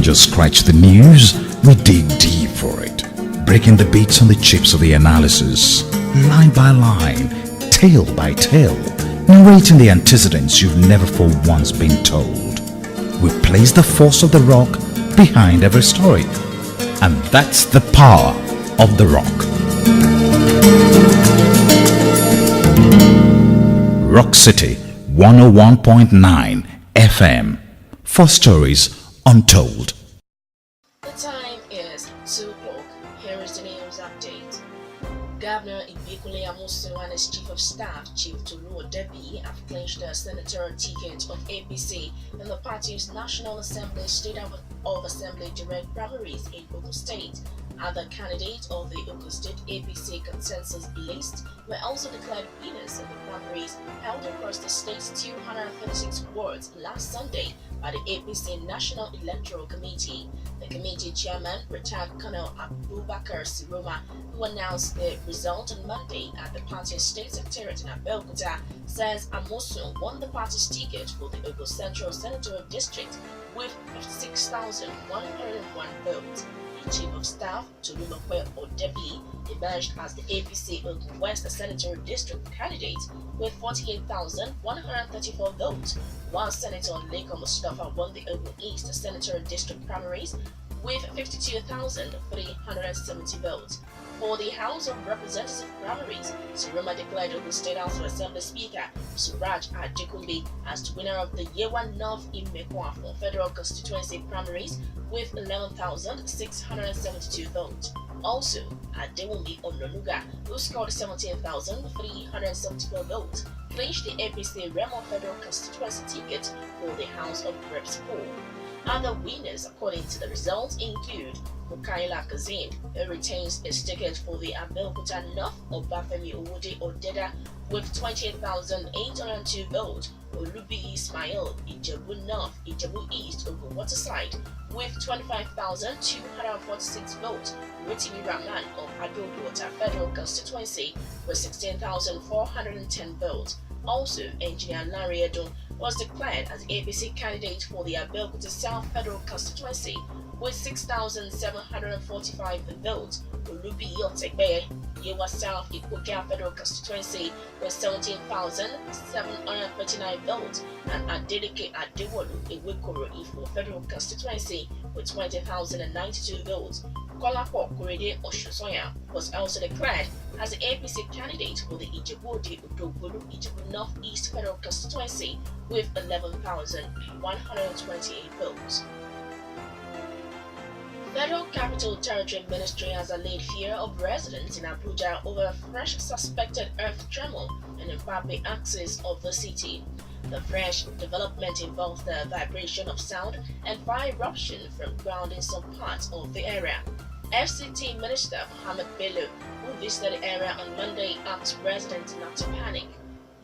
just scratch the news, we dig deep for it, breaking the beats on the chips of the analysis, line by line, tale by tale, narrating the antecedents you've never for once been told. We place the force of the rock behind every story, and that's the power of the rock. Rockcity 101.9 FM. 4 stories untold. The time is 2 o'clock. Here is the news update. Governor Ibekule Amosun and his Chief of Staff, Chief Tolu Odebi, have clinched the senatorial ticket of APC in the party's National Assembly State of Assembly direct primaries in Ogun State. Other candidates of the Ogun State APC consensus list were also declared winners in the primaries held across the state's 236 wards last Sunday by the APC National Electoral Committee. The committee chairman, retired Colonel Abubakar Siroma, who announced the result on Monday at the party's state secretariat in Abeokuta, says Amosun won the party's ticket for the Ogun Central Senatorial District with 56,101 votes. Chief of Staff Tolulope Odebi emerged as the APC Ogun West Senatorial District candidate with 48,134 votes, while Senator Leko Mustafa won the Ogun East Senatorial District primaries with 52,370 votes. For the House of Representatives primaries, Siroma declared Ogun State House of Assembly Speaker Suraj Adekunbi as the winner of the Yewa North Imekwa for Federal Constituency primaries with 11,672 votes. Also, Adewumi Ononuga, who scored 17,374 votes, clinched the APC Remo Federal Constituency ticket for the House of Reps poll. Other winners, according to the results, include Mukaila Kazim, who retains his ticket for the Abeokuta North, Obafemi Owode Odeda with 28,802 votes, Olubi Ismail, Ijebu North, Ijebu East, Ogun Waterside with 25,246 votes, Rotimi Rahman of Adodo Federal Constituency with 16,410 votes. Also, Engineer Larry Edon was declared as APC candidate for the Abeokuta South Federal Constituency with 6,745 votes. Olubi Otegbe, Yewa South Ikokia Federal Constituency with 17,739 votes, and Adeleke Adewolu Ewekoro Ifo Federal Constituency with 20,092 votes. Kolapo Korede Oshosoya was also declared as the APC candidate for the Ijebu-Ode Odogolu Ijebu North East Federal Constituency with 11,128 votes. Federal Capital Territory Ministry has allayed fear of residents in Abuja over a fresh suspected earth tremor in the Mpape axis of the city. The fresh development involves the vibration of sound and fire eruption from ground in some parts of the area. FCT Minister Mohammed Bello, who visited the area on Monday, asked residents not to panic.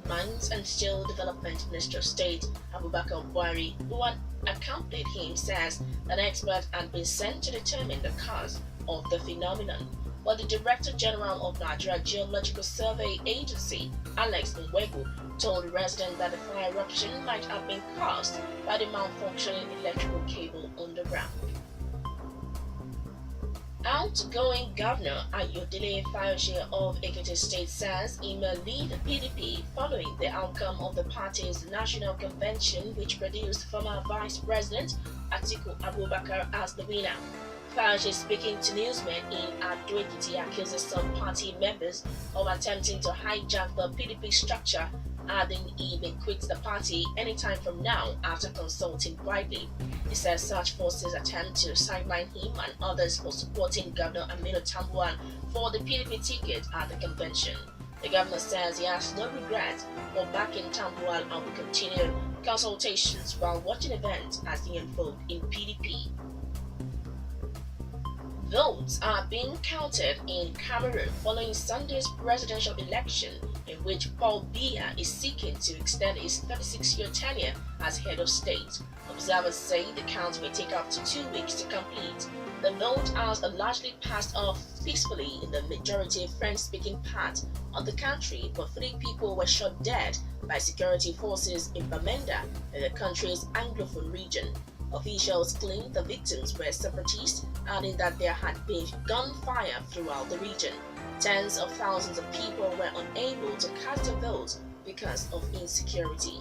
Mines and Steel Development Minister of State Abubakar Buhari, who had accompanied him, says that experts had been sent to determine the cause of the phenomenon. But the Director General of Nigeria Geological Survey Agency, Alex Nwegu, told residents that the fire eruption might have been caused by the malfunctioning electrical cable underground. Outgoing Governor Ayodele Fayose of Ekiti State says he may lead the PDP following the outcome of the party's national convention, which produced former Vice President Atiku Abubakar as the winner. Fayose, speaking to newsmen in Ado-Ekiti, accuses some party members of attempting to hijack the PDP structure, adding he may quit the party anytime from now after consulting widely. He says such forces attempt to sideline him and others for supporting Governor Aminu Tambuwal for the PDP ticket at the convention. The governor says he has no regret for backing Tambuwal and will continue consultations while watching events as they unfold in PDP. Votes are being counted in Cameroon following Sunday's presidential election, in which Paul Biya is seeking to extend his 36-year tenure as head of state. Observers say the count may take up to 2 weeks to complete. The vote has largely passed off peacefully in the majority French-speaking part of the country, but 3 people were shot dead by security forces in Bamenda, in the country's Anglophone region. Officials claimed the victims were separatists, adding that there had been gunfire throughout the region. Tens of thousands of people were unable to cast a vote because of insecurity.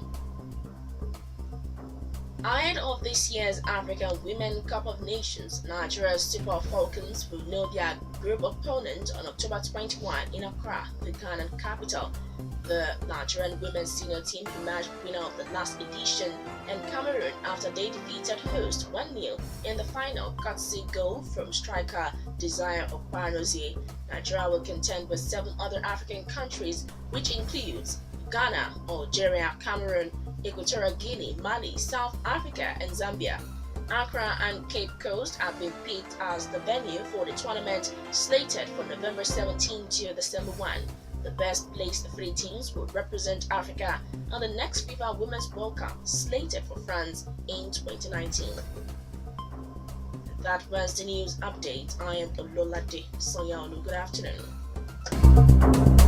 Ahead of this year's African Women Cup of Nations, Nigeria's Super Falcons will know their group opponent on October 21 in Accra, the Ghana capital. The Nigerian women's senior team emerged winner of the last edition and Cameroon after they defeated host 1-0 in the final, courtesy goal from striker Desire Okpanozie. Nigeria will contend with 7 other African countries, which includes Ghana, Algeria, Cameroon, Equatorial Guinea, Mali, South Africa, and Zambia. Accra and Cape Coast have been picked as the venue for the tournament, slated for November 17 to December 1. The best placed 3 teams will represent Africa at the next FIFA Women's World Cup, slated for France in 2019. That was the news update. I am Ololade Soyaolu. Good afternoon.